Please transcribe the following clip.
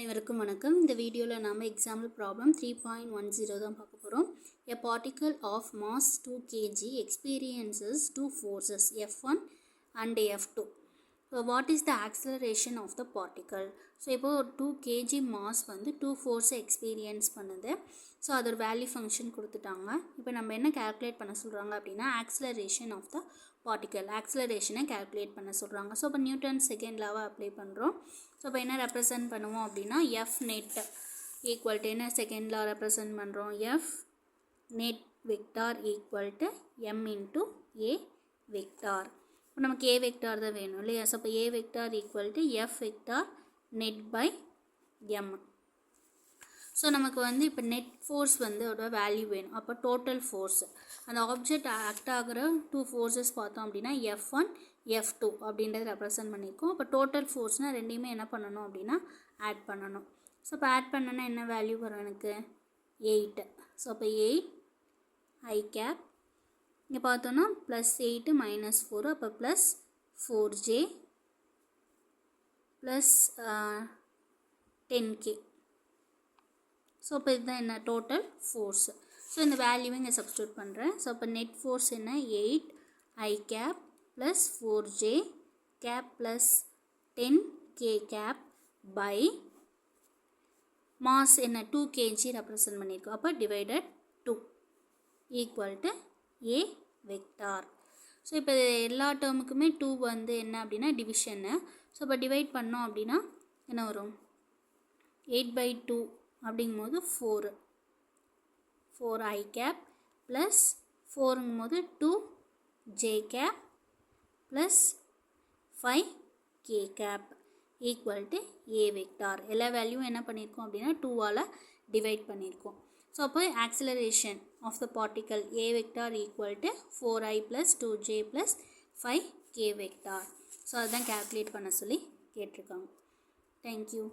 அனைவருக்கும் வணக்கம். இந்த வீடியோவில் நாம் எக்ஸாம்பிள் ப்ராப்ளம் 3.10 தான் பார்க்க போகிறோம். A particle of mass 2 kg experiences two forces F1 and F2. So what is the acceleration of the particle? So இப்போ 2 kg மாஸ் வந்து 2 ஃபோர்ஸை எக்ஸ்பீரியன்ஸ் பண்ணுது. ஸோ அது ஒரு வேல்யூ ஃபங்க்ஷன் கொடுத்துட்டாங்க. இப்போ நம்ம என்ன கேல்குலேட் பண்ண சொல்கிறாங்க அப்படின்னா ஆக்சிலரேஷன் ஆஃப் த பார்ட்டிக்கல், ஆக்சிலரேஷனை கேல்குலேட் பண்ண சொல்கிறாங்க. ஸோ இப்போ நியூட்டன் செகண்ட் லாவை அப்ளை பண்ணுறோம். ஸோ இப்போ என்ன ரெப்ரசன்ட் பண்ணுவோம் அப்படின்னா எஃப் நெட் ஈக்குவல் டு என்ன செகண்ட் லா ரெப்ரசன்ட் பண்ணுறோம், F net vector equal to M into A vector. இப்போ நமக்கு ஏ வெக்டார் தான் வேணும் இல்லையா. ஸோ இப்போ A vector equal to F vector net by M. So நமக்கு வந்து இப்போ நெட் ஃபோர்ஸ் வந்து அதோட வேல்யூ வேணும். அப்போ டோட்டல் ஃபோர்ஸ் அந்த ஆப்ஜெக்ட் ஆக்ட் ஆகிற 2 ஃபோர்ஸஸ் பார்த்தோம் அப்படின்னா F1 F2 அப்படின்றத ரெப்ரசன்ட் பண்ணியிருக்கோம். அப்போ டோட்டல் ஃபோர்ஸ்னால் ரெண்டையுமே என்ன பண்ணணும் அப்படின்னா ஆட் பண்ணணும். ஸோ இப்போ ஆட் பண்ணனா என்ன வேல்யூ வரும் எனக்கு 8. ஸோ அப்போ 8 ஐ கேப் இங்கே பார்த்தோன்னா +8 -4 அப்போ +4j ப்ளஸ் 10k. ஸோ இப்போ இதுதான் என்ன டோட்டல் ஃபோர்ஸு. ஸோ இந்த வேல்யூவை இங்கே சப்ஸ்டியூட் பண்ணுறேன். ஸோ இப்போ நெட் ஃபோர்ஸ் என்ன 8 I cap plus 4j cap plus 10k cap by mass என்ன 2 kg ரெப்ரசன்ட் பண்ணியிருக்கோம். அப்போ divided 2 equal to A vector. So இப்போ எல்லா டேர்முக்குமே 2 வந்து என்ன அப்படின்னா டிவிஷன்னு. ஸோ இப்போ டிவைட் பண்ணோம் அப்படின்னா என்ன வரும் 8/2 அப்படிங்கும்போது 4 ஐ கேப் ப்ளஸ் 4ங்கும் போது 2j cap plus 5k cap equal to A vector. எல்லா வேல்யூவும் என்ன பண்ணியிருக்கோம் அப்படின்னா 2ஆல் டிவைட் பண்ணியிருக்கோம். ஸோ அப்போ acceleration of the particle A vector equal to 4i plus 2j plus 5k vector. So அதுதான் கேல்குலேட் பண்ண சொல்லி கேட்டிருக்காங்க. தேங்க்யூ.